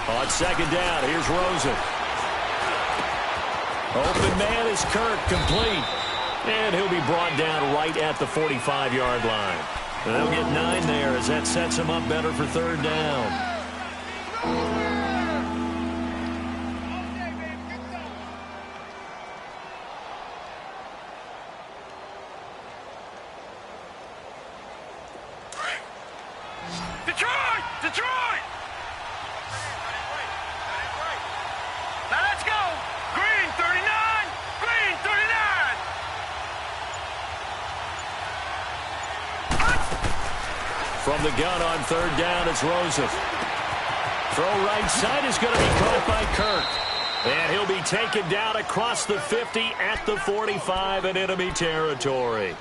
On second down, here's Rosen. Open man is Kirk, complete. And he'll be brought down right at the 45-yard line. And they'll get 9 there as that sets him up better for third down. Detroit! Now let's go! Green 39! Green 39! From the gun on third down, it's Rosen. Throw right side is going to be caught by Kirk. And he'll be taken down across the 50 at the 45 in enemy territory.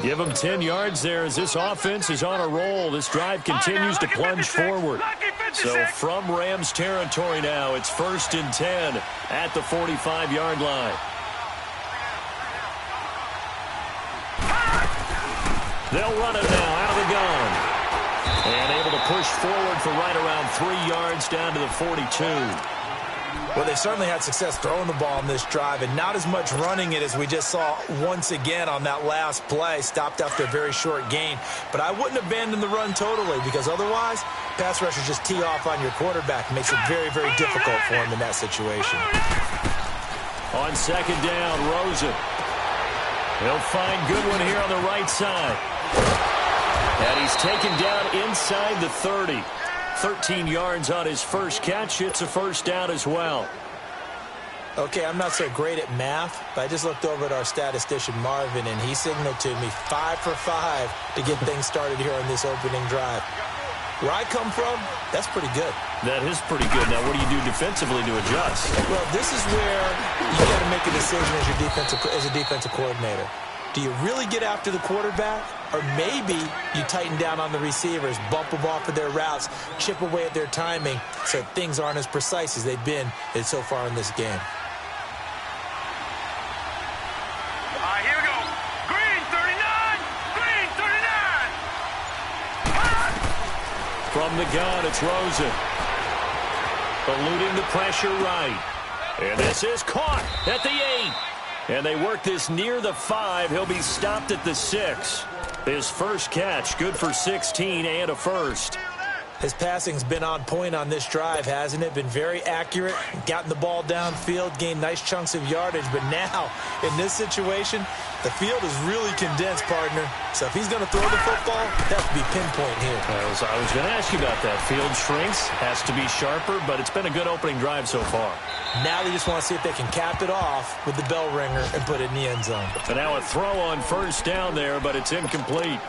Give him 10 yards there as this offense is on a roll. This drive continues to plunge forward. So from Rams territory now, it's 1st and 10 at the 45-yard line. They'll run it now out of the gun. And able to push forward for right around 3 yards down to the 42. Well, they certainly had success throwing the ball on this drive, and not as much running it as we just saw once again on that last play. Stopped after a very short gain. But I wouldn't abandon the run totally, because otherwise, pass rushers just tee off on your quarterback. It makes it very, very difficult for him in that situation. On second down, Rosen. He'll find Goodwin here on the right side. And he's taken down inside the 30. 13 yards on his first catch. It's a first down as well. Okay, I'm not so great at math, but I just looked over at our statistician, Marvin, and he signaled to me 5 for 5 to get things started here on this opening drive. Where I come from, that's pretty good. That is pretty good. Now, what do you do defensively to adjust? Well, this is where you got to make a decision as a defensive coordinator. Do you really get after the quarterback? Or maybe you tighten down on the receivers, bump them off of their routes, chip away at their timing so things aren't as precise as they've been so far in this game. All right, here we go. Green 39! Green 39! From the gun, it's Rosen. Eluding the pressure right. And this is caught at the 8. And they work this near the 5. He'll be stopped at the 6. His first catch, good for 16 and a first. His passing's been on point on this drive, hasn't it? Been very accurate, gotten the ball downfield, gained nice chunks of yardage. But now, in this situation, the field is really condensed, partner. So if he's going to throw the football, that would be pinpoint here. I was going to ask you about that. Field shrinks, has to be sharper, but it's been a good opening drive so far. Now they just want to see if they can cap it off with the bell ringer and put it in the end zone. And now a throw on first down there, but it's incomplete.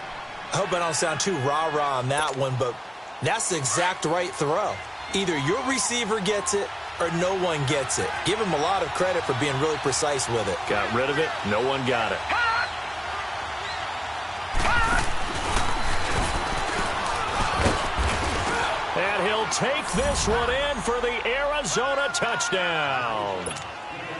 I hope I don't sound too rah-rah on that one, but that's the exact right throw. Either your receiver gets it or no one gets it. Give him a lot of credit for being really precise with it. Got rid of it. No one got it. And he'll take this one in for the Arizona touchdown.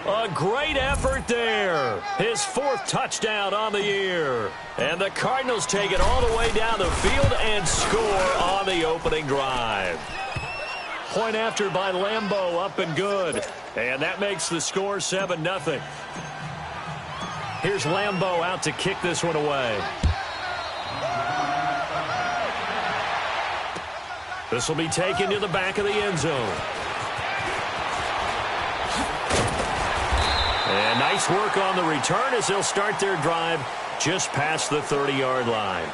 A great effort there. His 4th touchdown on the year. And the Cardinals take it all the way down the field and score on the opening drive. Point after by Lambeau, up and good. And that makes the score 7-0. Here's Lambeau out to kick this one away. This will be taken to the back of the end zone. And nice work on the return as they'll start their drive just past the 30-yard line.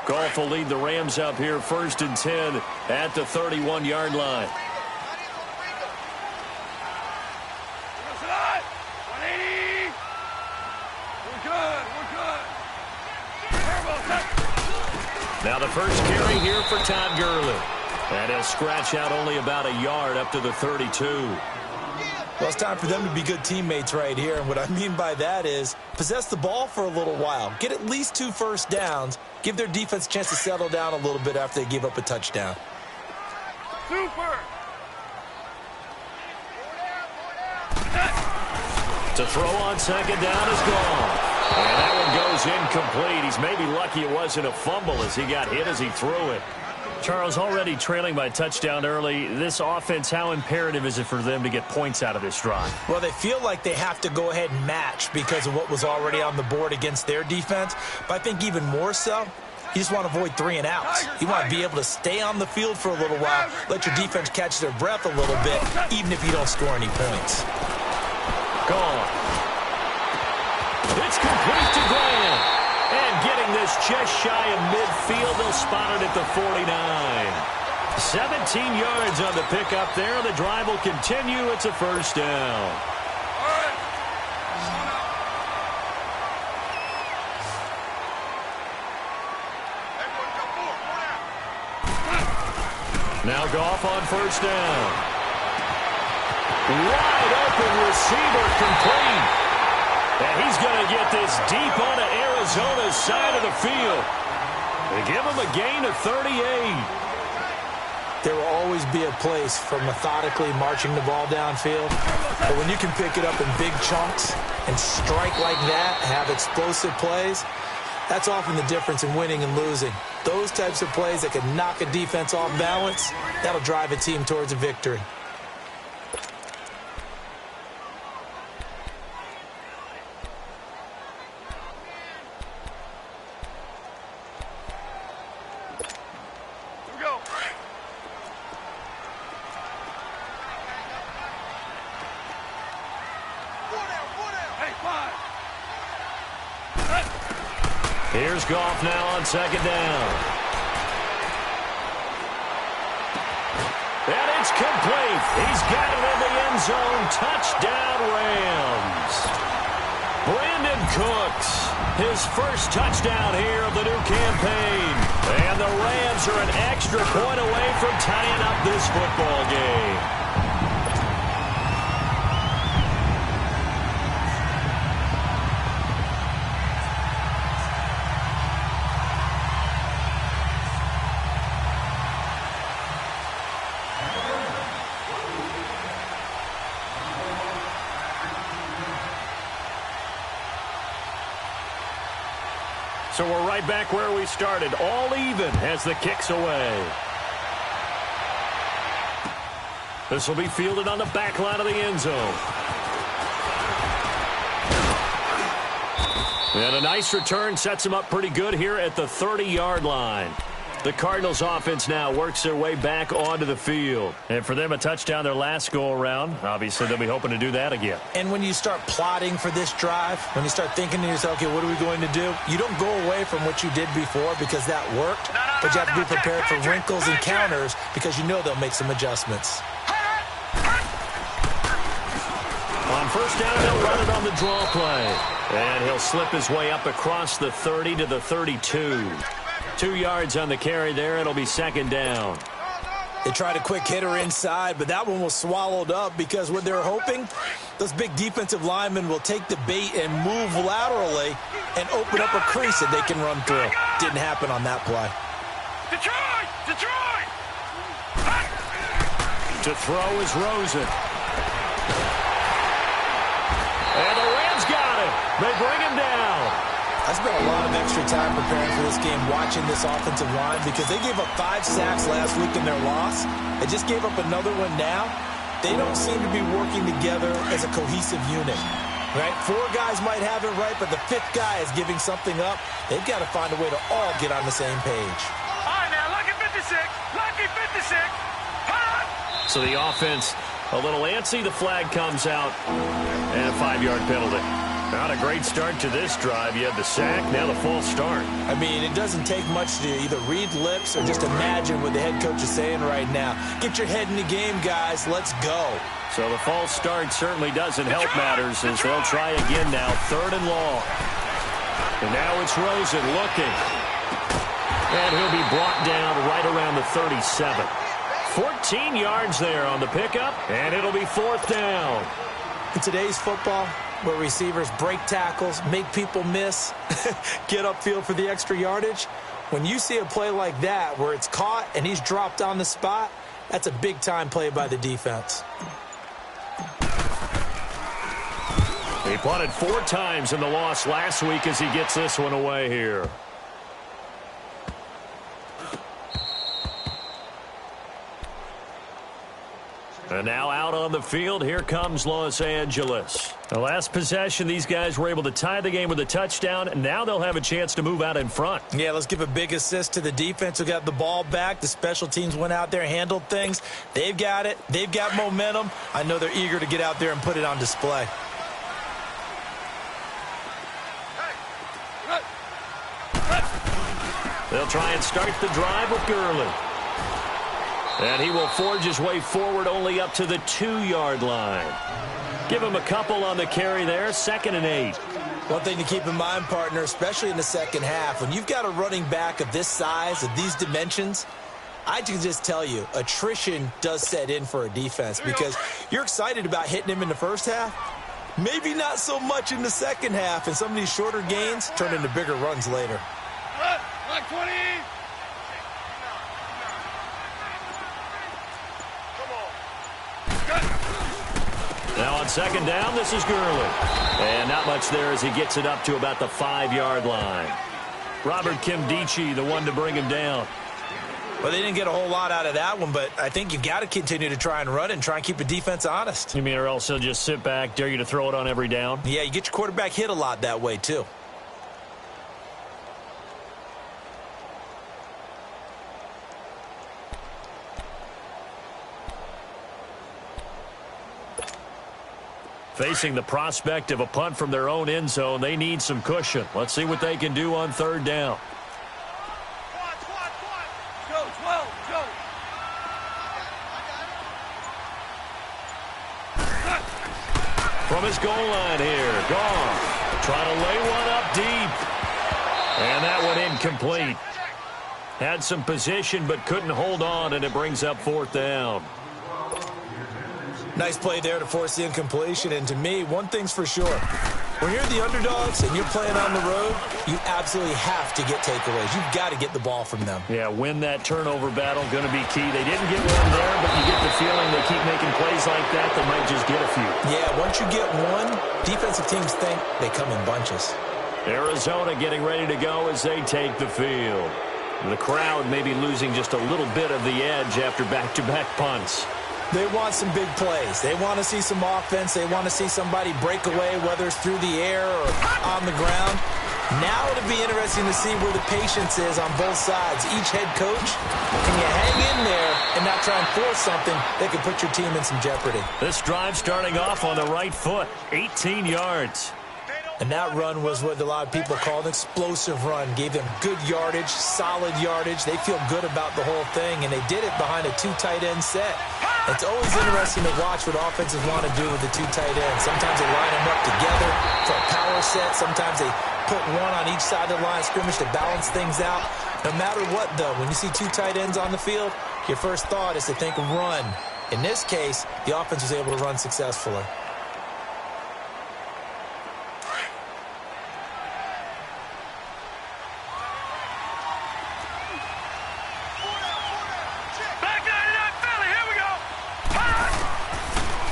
Goff will lead the Rams up here 1st and 10 at the 31-yard line. Now the first carry here for Todd Gurley. And he'll scratch out only about a yard up to the 32. Well, it's time for them to be good teammates right here. And what I mean by that is possess the ball for a little while. Get at least 2 first downs. Give their defense a chance to settle down a little bit after they give up a touchdown. Super! To throw on second down is gone. And that one goes incomplete. He's maybe lucky it wasn't a fumble as he got hit as he threw it. Charles, already trailing by a touchdown early. This offense, how imperative is it for them to get points out of this drive? Well, they feel like they have to go ahead and match because of what was already on the board against their defense. But I think even more so, you just want to avoid 3 and outs. You want to be able to stay on the field for a little while, let your defense catch their breath a little bit, even if you don't score any points. Gone. It's complete to Graham. And getting this just shy of midfield, they'll spot it at the 49. 17 yards on the pickup there. The drive will continue. It's a first down. Now Goff on first down. Wide open receiver complete. And he's going to get this deep onto Arizona's side of the field. They give him a gain of 38. There will always be a place for methodically marching the ball downfield. But when you can pick it up in big chunks and strike like that, have explosive plays, that's often the difference in winning and losing. Those types of plays that can knock a defense off balance, that'll drive a team towards a victory. Here's Goff now on second down. And it's complete. He's got it in the end zone. Touchdown, Rams. Brandon Cooks, his first touchdown here of the new campaign. And the Rams are an extra point away from tying up this football game. So we're right back where we started, all even as the kick's away. This will be fielded on the back line of the end zone. And a nice return sets him up pretty good here at the 30-yard line. The Cardinals offense now works their way back onto the field. And for them, a touchdown their last go-around. Obviously, they'll be hoping to do that again. And when you start plotting for this drive, when you start thinking to yourself, okay, what are we going to do? You don't go away from what you did before because that worked. But you have to be prepared for wrinkles and counters because you know they'll make some adjustments. On first down, they'll run it on the draw play. And he'll slip his way up across the 30 to the 32. 2 yards on the carry there. It'll be second down. They tried a quick hitter inside, but that one was swallowed up because what they're hoping, those big defensive linemen will take the bait and move laterally and open up a crease that they can run through. Didn't happen on that play. Detroit! Detroit! To throw is Rosen. And the Rams got it. They bring him down. I spent a lot of extra time preparing for this game, watching this offensive line, because they gave up 5 sacks last week in their loss. They just gave up another one now. They don't seem to be working together as a cohesive unit. Right? 4 guys might have it right, but the 5th guy is giving something up. They've got to find a way to all get on the same page. All right, now, lucky 56. Lucky 56. So the offense a little antsy. The flag comes out, and a 5-yard penalty. Not a great start to this drive. You had the sack, now the false start. I mean, it doesn't take much to either read lips or just imagine what the head coach is saying right now. Get your head in the game, guys. Let's go. So the false start certainly doesn't help matters as they'll try again now. 3rd and long. And now it's Rosen looking. And he'll be brought down right around the 37. 14 yards there on the pickup, and it'll be 4th down. In today's football, where receivers break tackles, make people miss, get upfield for the extra yardage, when you see a play like that where it's caught and he's dropped on the spot, that's a big-time play by the defense. He punted 4 times in the loss last week as he gets this one away here. And now out on the field, here comes Los Angeles. The last possession, these guys were able to tie the game with a touchdown, and now they'll have a chance to move out in front. Yeah, let's give a big assist to the defense who got the ball back. The special teams went out there, handled things. They've got it. They've got momentum. I know they're eager to get out there and put it on display. They'll try and start the drive with Gurley. And he will forge his way forward only up to the 2-yard line. Give him a couple on the carry there, 2nd and 8. One thing to keep in mind, partner, especially in the second half, when you've got a running back of this size, of these dimensions, I can just tell you, attrition does set in for a defense because you're excited about hitting him in the first half. Maybe not so much in the second half, and some of these shorter gains turn into bigger runs later. Like 20. Now on 2nd down, this is Gurley. And not much there as he gets it up to about the 5-yard line. Robert Kimdichie, the one to bring him down. Well, they didn't get a whole lot out of that one, but I think you've got to continue to try and run and try and keep the defense honest. You mean or else he'll just sit back, dare you to throw it on every down? Yeah, you get your quarterback hit a lot that way, too. Facing the prospect of a punt from their own end zone, they need some cushion. Let's see what they can do on 3rd down. Go, 12, go. From his goal line here, Goff trying to lay one up deep. And that one incomplete. Had some position but couldn't hold on, and it brings up 4th down. Nice play there to force the incompletion, and to me, one thing's for sure. When you're the underdogs and you're playing on the road, you absolutely have to get takeaways. You've got to get the ball from them. Yeah, win that turnover battle, going to be key. They didn't get one there, but you get the feeling they keep making plays like that, they might just get a few. Yeah, once you get one, defensive teams think they come in bunches. Arizona getting ready to go as they take the field. The crowd may be losing just a little bit of the edge after back-to-back punts. They want some big plays. They want to see some offense. They want to see somebody break away, whether it's through the air or on the ground. Now it'll be interesting to see where the patience is on both sides. Each head coach, can you hang in there and not try and force something that could put your team in some jeopardy? This drive starting off on the right foot, 18 yards. And that run was what a lot of people call an explosive run. Gave them good yardage, solid yardage. They feel good about the whole thing, and they did it behind a 2 tight end set. It's always interesting to watch what offenses want to do with the 2 tight ends. Sometimes they line them up together for a power set. Sometimes they put one on each side of the line of scrimmage to balance things out. No matter what, though, when you see 2 tight ends on the field, your first thought is to think run. In this case, the offense was able to run successfully.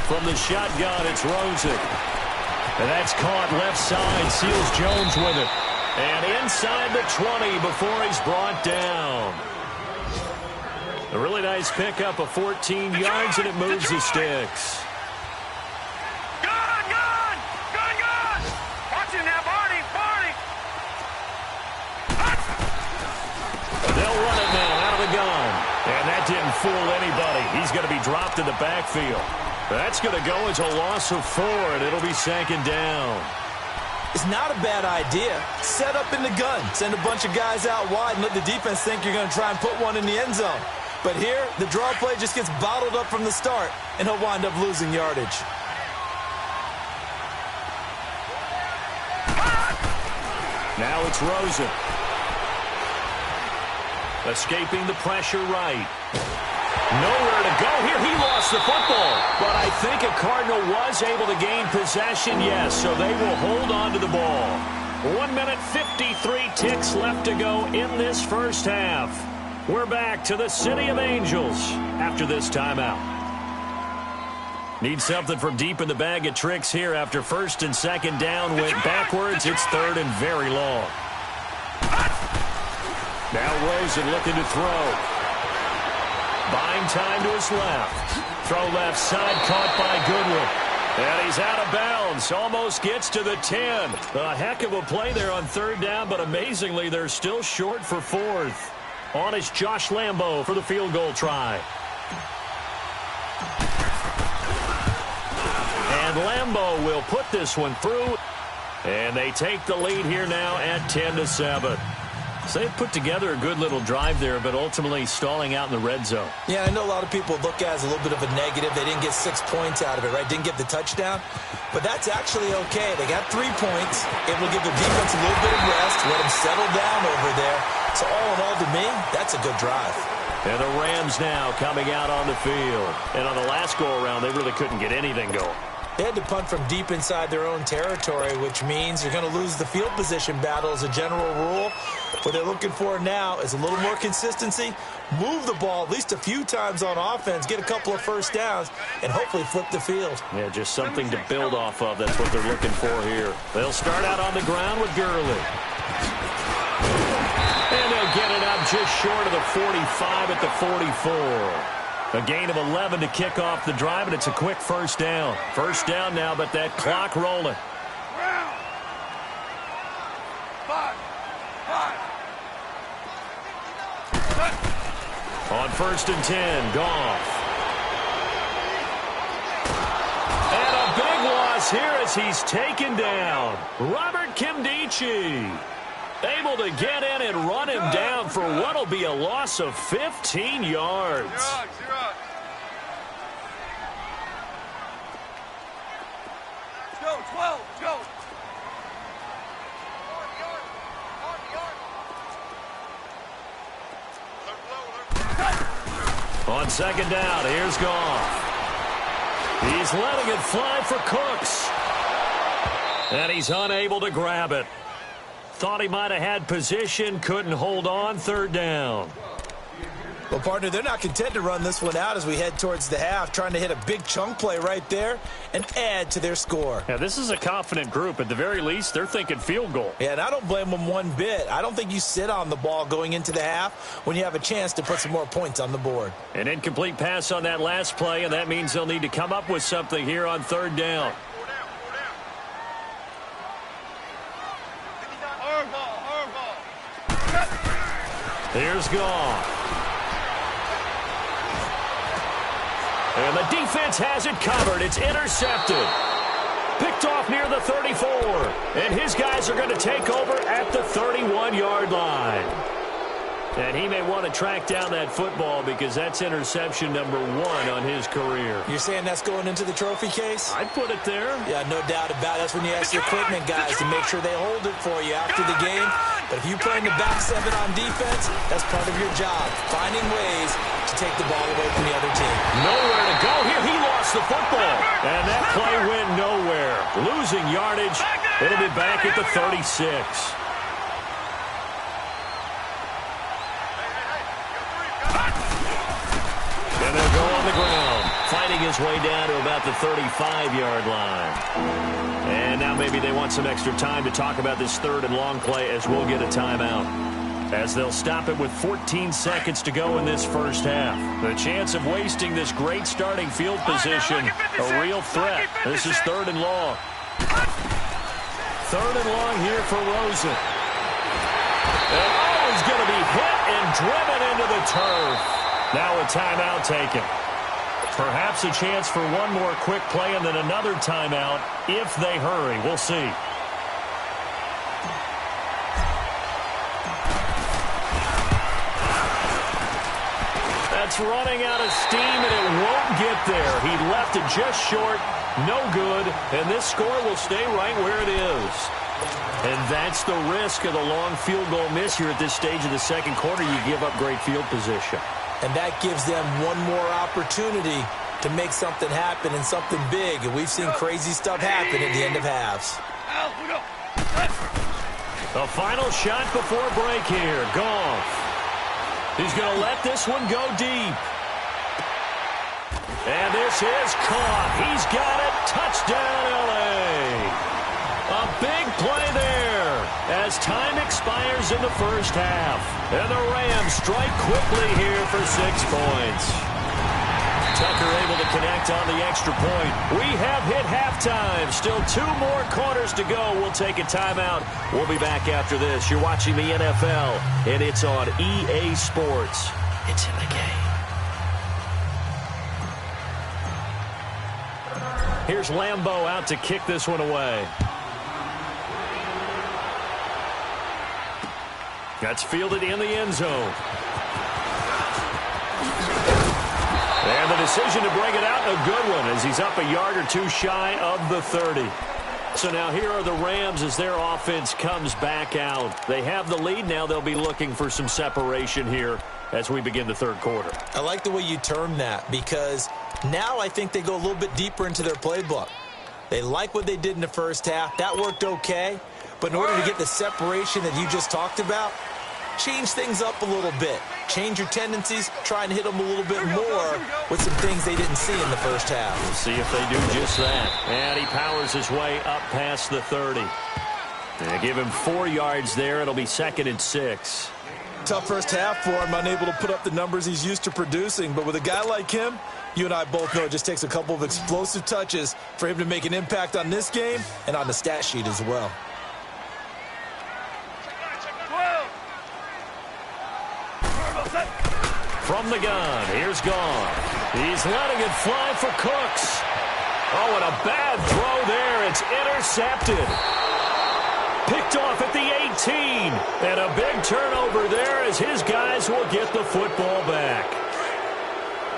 From the shotgun, it's Rosen. And that's caught left side. Seals Jones with it. And inside the 20 before he's brought down. A really nice pickup of 14 yards, and it moves the sticks. Gun! Watch it now, Barney! They'll run it now out of the gun. And that didn't fool anybody. He's going to be dropped in the backfield. That's going to go as a loss of 4, and it'll be 2nd down. It's not a bad idea. Set up in the gun. Send a bunch of guys out wide and let the defense think you're going to try and put one in the end zone. But here, the draw play just gets bottled up from the start, and he'll wind up losing yardage. Now it's Rosen. Escaping the pressure right. Nowhere to go here. He lost the football. But I think a Cardinal was able to gain possession, yes, so they will hold on to the ball. 1 minute, 53 ticks left to go in this first half. We're back to the City of Angels after this timeout. Need something from deep in the bag of tricks here after first and second down went backwards. It's third and very long. Now Rosen looking to throw. Buying time to his left. Throw left side, caught by Goodwin. And he's out of bounds. Almost gets to the 10. A heck of a play there on third down, but amazingly, they're still short for fourth. On is Josh Lambo for the field goal try. And Lambo will put this one through. And they take the lead here now at 10-7. So they've put together a good little drive there, but ultimately stalling out in the red zone. Yeah, I know a lot of people look at it as a little bit of a negative. They didn't get 6 points out of it, right? Didn't get the touchdown. But that's actually okay. They got 3 points. It will give the defense a little bit of rest, let them settle down over there. So all in all, to me, that's a good drive. And the Rams now coming out on the field. And on the last go-around, they really couldn't get anything going. They had to punt from deep inside their own territory, which means you're going to lose the field position battle as a general rule. What they're looking for now is a little more consistency, move the ball at least a few times on offense, get a couple of first downs, and hopefully flip the field. Yeah, just something to build off of. That's what they're looking for here. They'll start out on the ground with Gurley. And they'll get it up just short of the 45 at the 44. A gain of 11 to kick off the drive, and it's a quick first down. First down now, but that clock rolling. On first and 10, Goff. And a big loss here as he's taken down. Robert Kimdichie able to get in and run him down for what will be a loss of 15 yards. Go, 12, go. On second down, here's Goff. He's letting it fly for Cooks. And he's unable to grab it. Thought he might have had position, couldn't hold on, third down. Well, partner, they're not content to run this one out as we head towards the half, trying to hit a big chunk play right there and add to their score. Yeah, this is a confident group. At the very least, they're thinking field goal. Yeah, and I don't blame them one bit. I don't think you sit on the ball going into the half when you have a chance to put some more points on the board. An incomplete pass on that last play, and that means they'll need to come up with something here on third down. Here's Goff. And the defense has it covered. It's intercepted. Picked off near the 34. And his guys are going to take over at the 31-yard line. And he may want to track down that football because that's interception number 1 on his career. You're saying that's going into the trophy case? I'd put it there. Yeah, no doubt about it. That's when you ask the equipment guys to make sure they hold it for you after the game. But if you play in the back 7 on defense, that's part of your job, finding ways to take the ball away from the other team. Nowhere to go here. He lost the football. And that play went nowhere. Losing yardage. It'll be back at the 36. And they'll go on the ground, fighting his way down to about the 35-yard line. And now maybe they want some extra time to talk about this third and long play as we'll get a timeout. As they'll stop it with 14 seconds to go in this first half. The chance of wasting this great starting field position, a real threat. This is third and long. Third and long here for Rosen. And he's going to be hit and driven into the turf. Now a timeout taken. Perhaps a chance for one more quick play and then another timeout if they hurry. We'll see. That's running out of steam, and it won't get there. He left it just short. No good. And this score will stay right where it is. And that's the risk of the long field goal miss here at this stage of the second quarter. You give up great field position. And that gives them one more opportunity to make something happen and something big. And we've seen crazy stuff happen at the end of halves. The final shot before break here. Goff. He's going to let this one go deep. And this is caught. He's got it. Touchdown, L.A. A big play there as time expires in the first half. And the Rams strike quickly here for 6 points. Tucker able to connect on the extra point. We have hit halftime. Still 2 more quarters to go. We'll take a timeout. We'll be back after this. You're watching the NFL, and it's on EA Sports. It's in the game. Here's Lambeau out to kick this one away. That's fielded in the end zone. And the decision to bring it out, a good one, as he's up a yard or 2 shy of the 30. So now here are the Rams as their offense comes back out. They have the lead now. They'll be looking for some separation here as we begin the third quarter. I like the way you term that, because now I think they go a little bit deeper into their playbook. They like what they did in the first half. That worked okay. But in order to get the separation that you just talked about, change things up a little bit. Change your tendencies, try and hit them a little bit more with some things they didn't see in the first half. We'll see if they do just that. And he powers his way up past the 30. They give him 4 yards there. It'll be 2nd and 6. Tough first half for him, unable to put up the numbers he's used to producing. But with a guy like him, you and I both know it just takes a couple of explosive touches for him to make an impact on this game and on the stat sheet as well. From the gun, here's Gone. He's letting it fly for Cooks. Oh, and a bad throw there. It's intercepted. Picked off at the 18. And a big turnover there as his guys will get the football back.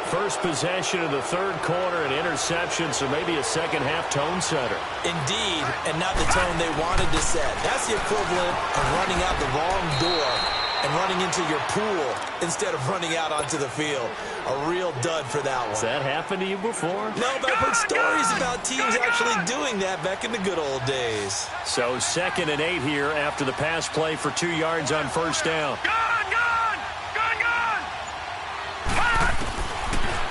First possession of the third quarter, an interception, so maybe a second-half tone setter. Indeed, and not the tone they wanted to set. That's the equivalent of running out the wrong door and running into your pool instead of running out onto the field. A real dud for that one. Has that happened to you before? No, but I've heard stories about teams actually doing that back in the good old days. So 2nd and 8 here after the pass play for 2 yards on first down.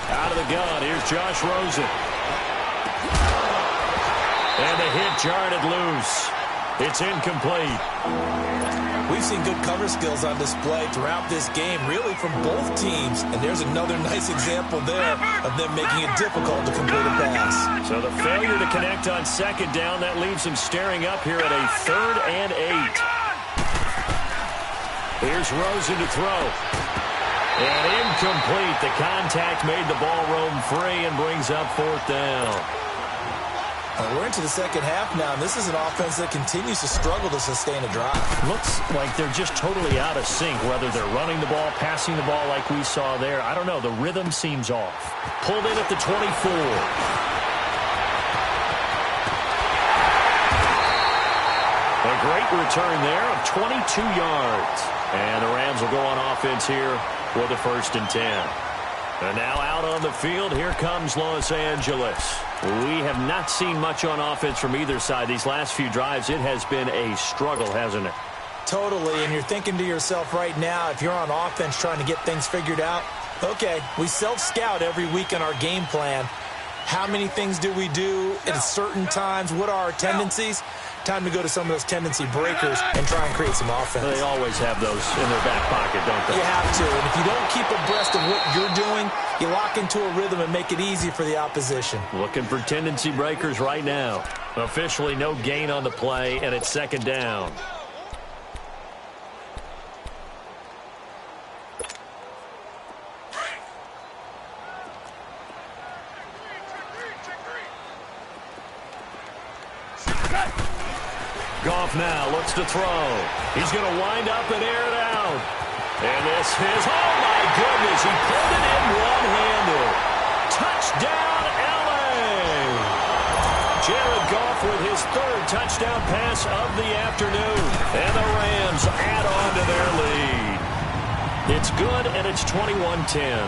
Out of the gun, here's Josh Rosen. And the hit jarred loose. It's incomplete. We've seen good cover skills on display throughout this game, really from both teams. And there's another nice example there of them making it difficult to complete a pass. So the failure to connect on 2nd down, that leaves them staring up here at a 3rd and 8. Here's Rosen to throw. And incomplete. The contact made the ball roam free and brings up 4th down. We're into the second half now, and this is an offense that continues to struggle to sustain a drive. Looks like they're just totally out of sync, whether they're running the ball, passing the ball like we saw there. I don't know. The rhythm seems off. Pulled in at the 24. A great return there of 22 yards. And the Rams will go on offense here with a 1st and 10. And now out on the field, here comes Los Angeles. We have not seen much on offense from either side. These last few drives, it has been a struggle, hasn't it? Totally, and you're thinking to yourself right now, if you're on offense trying to get things figured out, okay, we self-scout every week in our game plan. How many things do we do at certain times? What are our tendencies? Time to go to some of those tendency breakers and try and create some offense. They always have those in their back pocket, don't they? You have to, and if you don't keep abreast of what you're doing, you lock into a rhythm and make it easy for the opposition. Looking for tendency breakers right now. Officially no gain on the play, and it's 2nd down. Goff now looks to throw. He's going to wind up and air it out. And this is, oh my goodness, he pulled it in one-handed. Touchdown, L.A. Jared Goff with his 3rd touchdown pass of the afternoon. And the Rams add on to their lead. It's good, and it's 21-10.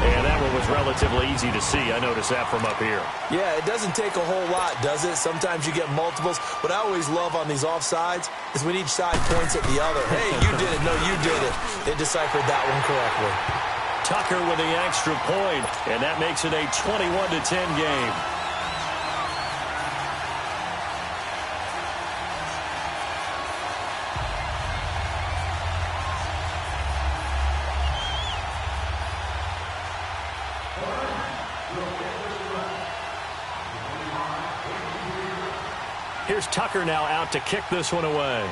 And that one was relatively easy to see. I noticed that from up here. Yeah, it doesn't take a whole lot, does it? Sometimes you get multiples. What I always love on these offsides is when each side points at the other. Hey, you did it. No, you did it. They deciphered that one correctly. Tucker with the extra point, and that makes it a 21-10 game. Here's Tucker now out to kick this one away.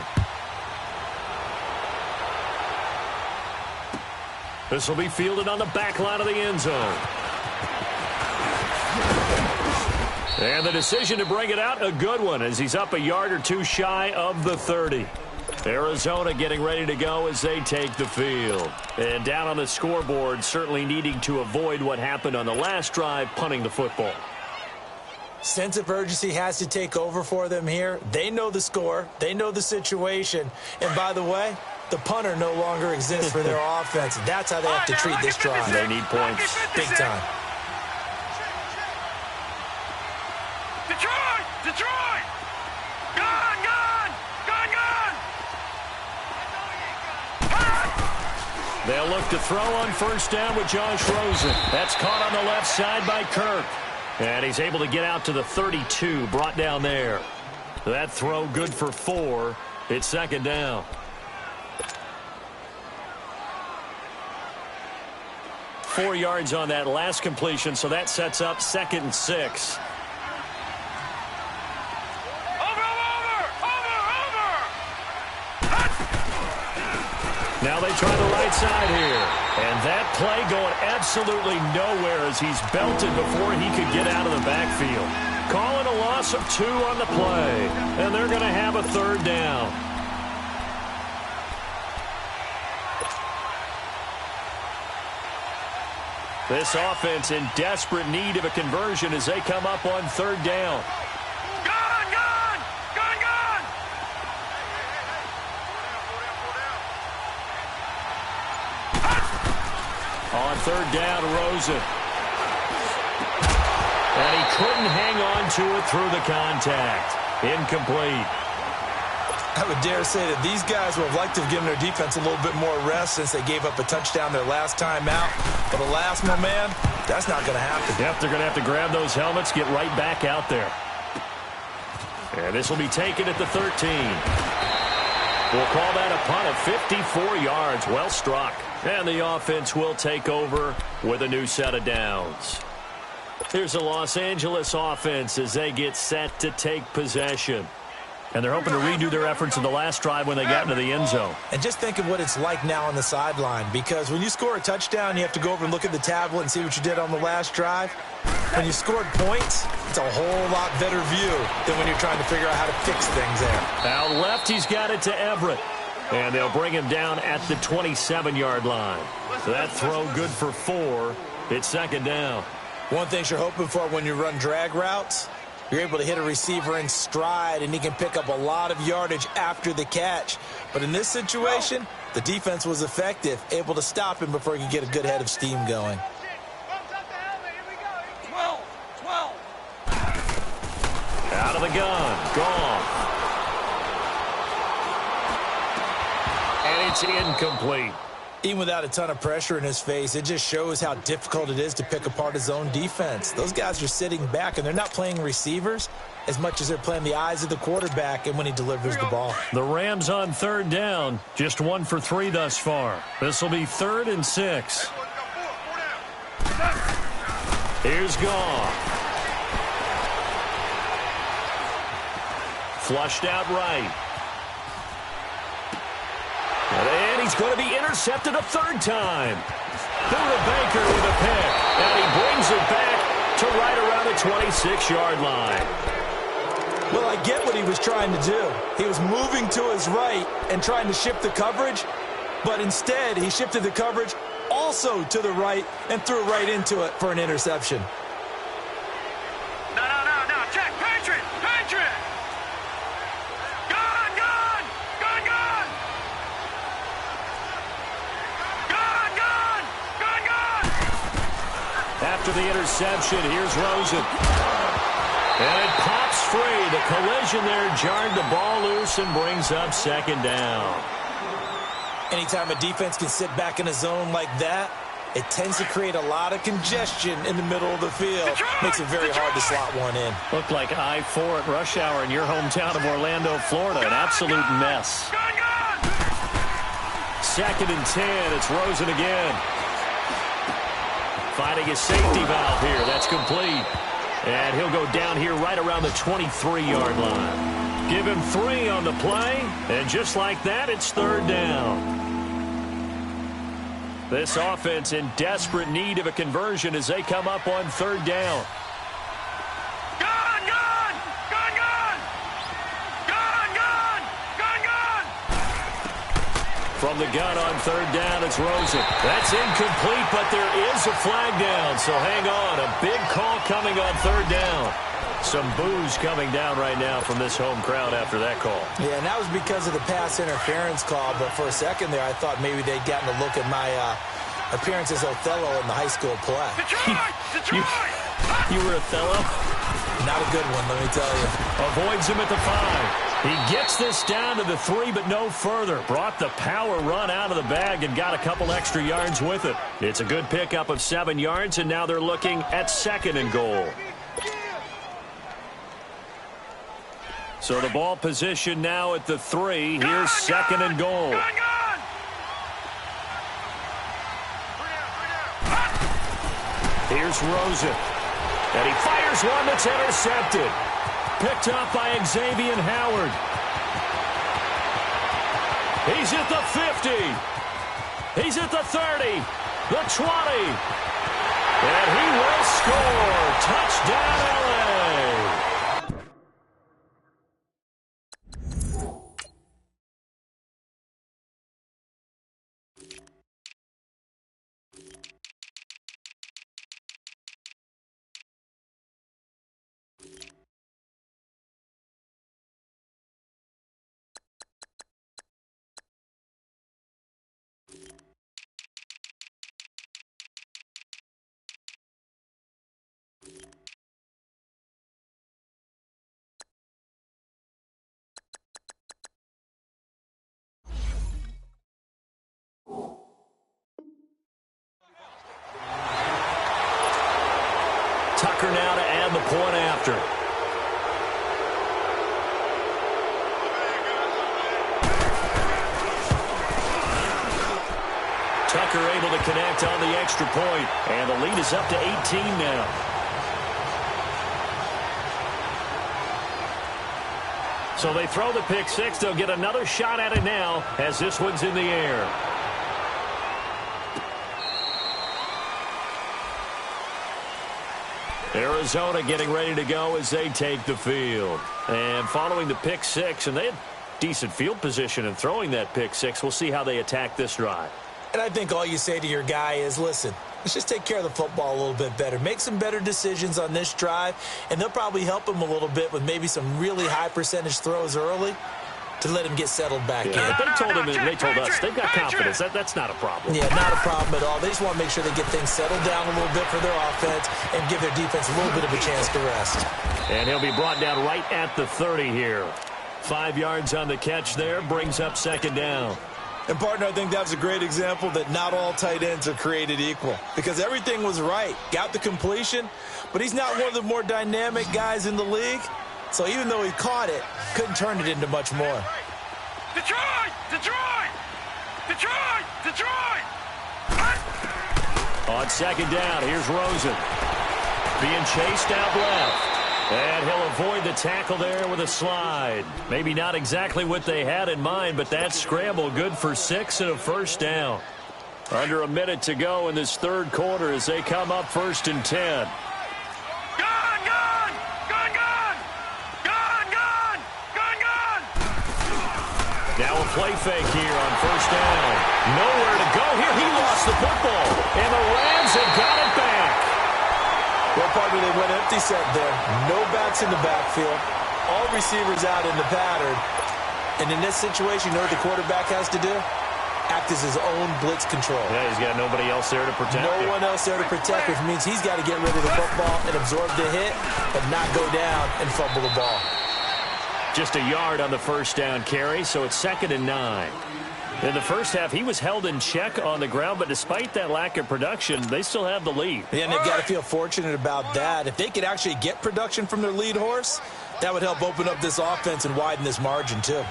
This will be fielded on the back line of the end zone. And the decision to bring it out, a good one, as he's up a yard or two shy of the 30. Arizona getting ready to go as they take the field. And down on the scoreboard, certainly needing to avoid what happened on the last drive, punting the football. Sense of urgency has to take over for them here. They know the score. They know the situation. And by the way, the punter no longer exists for their offense. That's how they have to treat this drive. They need points. Big time. Detroit! Detroit! Gone, gone! Gone, gone! They'll look to throw on first down with Josh Rosen. That's caught on the left side by Kirk. And he's able to get out to the 32, brought down there. That throw good for 4. It's second down. 4 yards on that last completion, so that sets up 2nd and 6. Now they try the right side here. And that play going absolutely nowhere as he's belted before he could get out of the backfield. Calling a loss of 2 on the play. And they're going to have a third down. This offense in desperate need of a conversion as they come up on third down. On third down, Rosen. And he couldn't hang on to it through the contact. Incomplete. I would dare say that these guys would have liked to have given their defense a little bit more rest since they gave up a touchdown their last time out. But alas, my man, that's not going to happen. Yep, they're going to have to grab those helmets, get right back out there. And this will be taken at the 13. We'll call that a punt of 54 yards. Well struck. And the offense will take over with a new set of downs. Here's the Los Angeles offense as they get set to take possession. And they're hoping to redo their efforts in the last drive when they got into the end zone. And just think of what it's like now on the sideline, because when you score a touchdown, you have to go over and look at the tablet and see what you did on the last drive. When you scored points, it's a whole lot better view than when you're trying to figure out how to fix things there. Out left, he's got it to Everett. And they'll bring him down at the 27-yard line. So that throw good for 4. It's second down. One thing you're hoping for when you run drag routes, you're able to hit a receiver in stride, and he can pick up a lot of yardage after the catch. But in this situation, the defense was effective, able to stop him before he could get a good head of steam going. 12. Out of the gun. Gone. And it's incomplete. Even without a ton of pressure in his face, it just shows how difficult it is to pick apart his own defense. Those guys are sitting back, and they're not playing receivers as much as they're playing the eyes of the quarterback and when he delivers the ball. The Rams on third down, just 1 for 3 thus far. This will be 3rd and 6. Here's Goff. Flushed out right. And he's going to be intercepted a 3rd time. Buda Baker with a pick. And he brings it back to right around the 26-yard line. Well, I get what he was trying to do. He was moving to his right and trying to shift the coverage, but instead he shifted the coverage also to the right and threw right into it for an interception. No. Check. Patriot. Gone. Gone. After the interception, here's Rosen. And it pops free. The collision there jarred the ball loose and brings up second down. Anytime a defense can sit back in a zone like that, it tends to create a lot of congestion in the middle of the field. Makes it very hard to slot one in. Looked like I-4 at rush hour in your hometown of Orlando, Florida. An absolute mess. 2nd and 10. It's Rosen again. Finding a safety valve here. That's complete. And he'll go down here right around the 23-yard line. Give him 3 on the play. And just like that, it's 3rd down. This offense in desperate need of a conversion as they come up on 3rd down. Gun, gun! Gun, gun! Gun, gun! Gun, gun! From the gun on 3rd down, it's Rosen. That's incomplete, but there is a flag down, so hang on. A big call coming on 3rd down. Some boos coming down right now from this home crowd after that call. Yeah, and that was because of the pass interference call, but for a second there, I thought maybe they'd gotten a look at my appearance as Othello in the high school play. You were Othello? Not a good one, let me tell you. Avoids him at the 5. He gets this down to the 3, but no further. Brought the power run out of the bag and got a couple extra yards with it. It's a good pickup of 7 yards, and now they're looking at 2nd and goal. So the ball position now at the 3. Here's 2nd and goal. Here's Rosen. And he fires one that's intercepted. Picked up by Xavier Howard. He's at the 50. He's at the 30. The 20. And he will score. Touchdown, LA. Tucker now to add the point after. Tucker able to connect on the extra point, and the lead is up to 18 now. So they throw the pick 6. They'll get another shot at it now as this one's in the air. Arizona getting ready to go as they take the field. And following the pick 6, and they had decent field position in throwing that pick 6. We'll see how they attack this drive. And I think all you say to your guy is, listen, let's just take care of the football a little bit better. Make some better decisions on this drive, and they'll probably help him a little bit with maybe some really high percentage throws early to let him get settled back in. They told him, and they told us, they've got confidence. That's not a problem. Yeah, not a problem at all. They just want to make sure they get things settled down a little bit for their offense and give their defense a little bit of a chance to rest. And he'll be brought down right at the 30 here. 5 yards on the catch there, brings up 2nd down. And, partner, I think that was a great example that not all tight ends are created equal because everything was right. Got the completion, but he's not one of the more dynamic guys in the league. So even though he caught it, couldn't turn it into much more. Detroit! Detroit! Detroit! Detroit! On 2nd down, here's Rosen. Being chased out left. And he'll avoid the tackle there with a slide. Maybe not exactly what they had in mind, but that scramble good for 6 and a 1st down. Under a minute to go in this 3rd quarter as they come up 1st and 10. Now a play fake here on 1st down. Nowhere to go here. He lost the football. And the Rams have got it back. Well, partner, they went empty set there. No backs in the backfield. All receivers out in the pattern. And in this situation, you know what the quarterback has to do? Act as his own blitz control. Yeah, he's got nobody else there to protect him. No one else there to protect, which means he's got to get rid of the football and absorb the hit, but not go down and fumble the ball. Just a yard on the 1st down carry, so it's 2nd and 9. In the first half, he was held in check on the ground, but despite that lack of production, they still have the lead. Yeah, and they've got to feel fortunate about that. If they could actually get production from their lead horse, that would help open up this offense and widen this margin, too.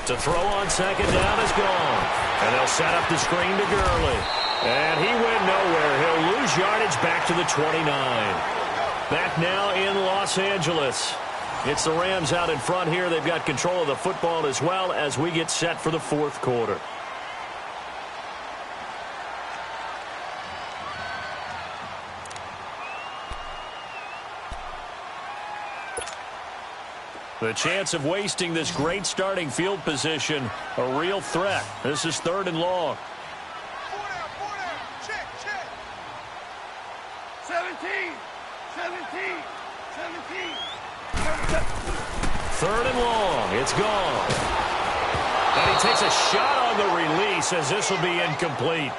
To throw on second down is gone. And they'll set up the screen to Gurley. And he went nowhere. He'll lose yardage back to the 29. Back now in Los Angeles. It's the Rams out in front here. They've got control of the football as well as we get set for the fourth quarter. The chance of wasting this great starting field position, a real threat. This is 3rd and long. 3rd and long. It's gone. And he takes a shot on the release as this will be incomplete.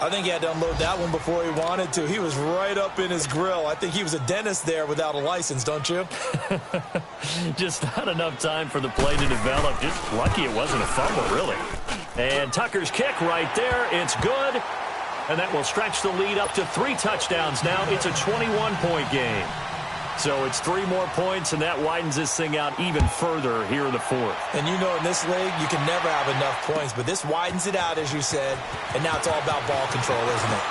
I think he had to unload that one before he wanted to. He was right up in his grill. I think he was a dentist there without a license, don't you? Just not enough time for the play to develop. Just lucky it wasn't a fumble, really. And Tucker's kick right there. It's good. And that will stretch the lead up to 3 touchdowns now. It's a 21-point game. So it's 3 more points, and that widens this thing out even further here in the fourth. And you know in this league, you can never have enough points, but this widens it out, as you said, and now it's all about ball control, isn't it?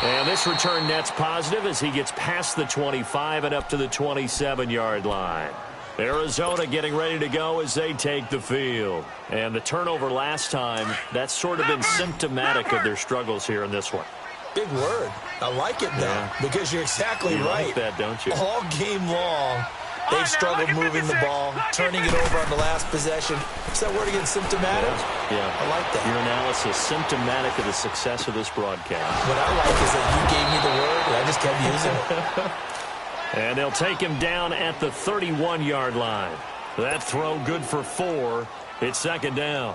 And this return net's positive as he gets past the 25 and up to the 27-yard line. Arizona getting ready to go as they take the field. And the turnover last time, that's sort of been symptomatic of their struggles here in this one. Big word. I like it, though, because you're exactly right. Like that, don't you? All game long, they've struggled moving the ball, turning it over on the last possession. Is that word again, symptomatic? Yeah. I like that. Your analysis, symptomatic of the success of this broadcast. What I like is that you gave me the word, and I just kept using it. And they'll take him down at the 31-yard line. That throw good for 4. It's 2nd down.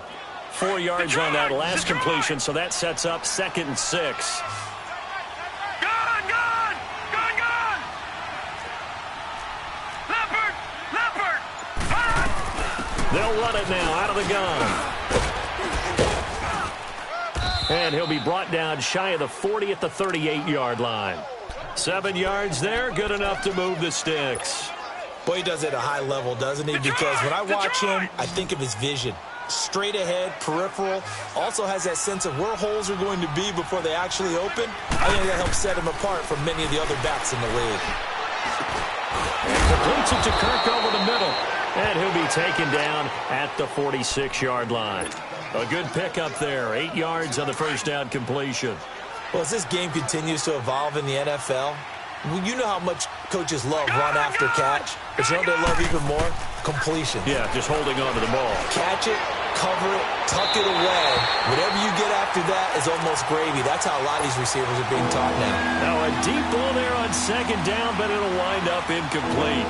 4 yards on that last completion, so that sets up 2nd and 6. They'll run it now out of the gun. And he'll be brought down shy of the 40 at the 38-yard line. 7 yards there, good enough to move the sticks. Boy, he does it at a high level, doesn't he? Because when I watch him, I think of his vision. Straight ahead, peripheral, also has that sense of where holes are going to be before they actually open. I think that helps set him apart from many of the other backs in the league. And completes it to Kirk over the middle. And he'll be taken down at the 46-yard line. A good pickup there. 8 yards on the first down completion. Well, as this game continues to evolve in the NFL, you know how much coaches love run after catch, but you know what they love even more? Completion. Yeah, just holding on to the ball. Catch it, cover it, tuck it away. Whatever you get after that is almost gravy. That's how a lot of these receivers are being taught now. Now a deep ball there on 2nd down, but it'll wind up incomplete.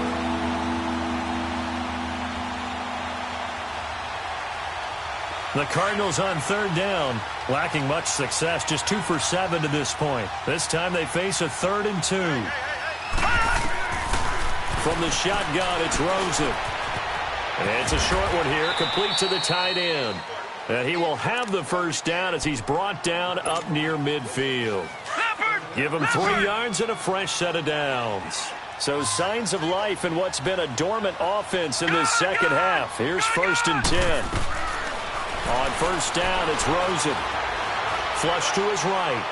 The Cardinals on 3rd down, lacking much success, just 2 for 7 to this point. This time they face a 3rd and 2. From the shotgun, it's Rosen. And it's a short one here, complete to the tight end. And he will have the first down as he's brought down up near midfield. Give him 3 yards and a fresh set of downs. So signs of life in what's been a dormant offense in this second half. Here's 1st and 10. On 1st down, it's Rosen. Flush to his right.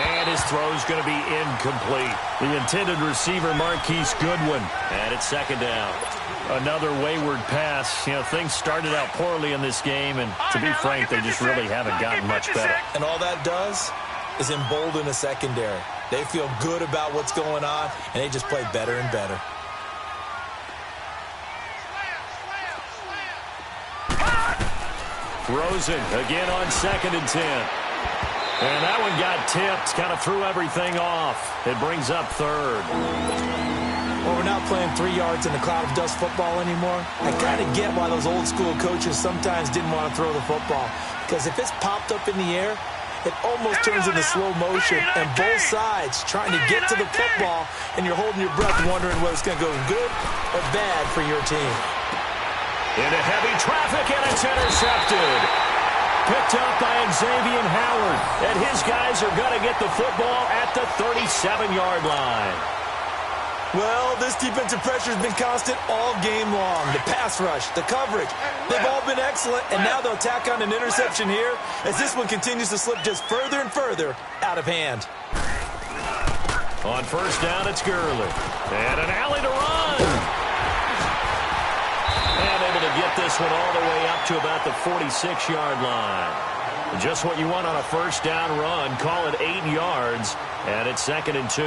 And his throw's going to be incomplete. The intended receiver, Marquise Goodwin. And it's 2nd down. Another wayward pass. You know, things started out poorly in this game, and to be frank, they just really haven't gotten much better. And all that does is embolden the secondary. They feel good about what's going on, and they just play better and better. Rosen again on 2nd and 10. And that one got tipped, kind of threw everything off. It brings up 3rd. Well, we're not playing 3 yards in the cloud of dust football anymore. I kind of get why those old school coaches sometimes didn't want to throw the football. Because if it's popped up in the air, it almost turns into slow motion. And both sides trying to get to the football, and you're holding your breath wondering whether it's going to go good or bad for your team. Into heavy traffic, and it's intercepted. Picked up by Xavier Howard. And his guys are going to get the football at the 37-yard line. Well, this defensive pressure has been constant all game long. The pass rush, the coverage, they've all been excellent, and now they'll tack on an interception here as this one continues to slip just further and further out of hand. On first down, it's Gurley. And an alley to run. And able to get this one all the way up to about the 46-yard line. Just what you want on a first down run. Call it 8 yards, and it's 2nd and 2.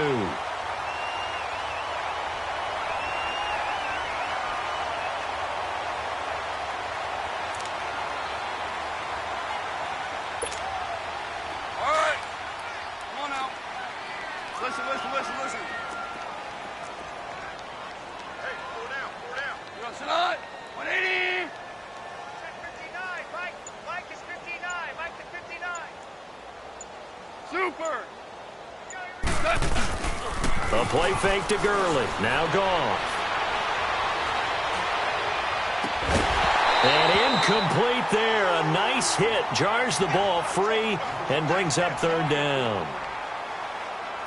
Listen. Hey, four down. You know, sit on. 180. 59. Mike is 59. Mike is 59. Super. A play fake to Gurley. Now gone. And incomplete there. A nice hit. Jars the ball free and brings up 3rd down.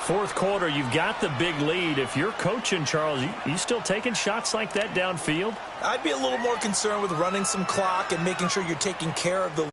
Fourth quarter, you've got the big lead. If you're coaching, Charles, you still taking shots like that downfield? I'd be a little more concerned with running some clock and making sure you're taking care of the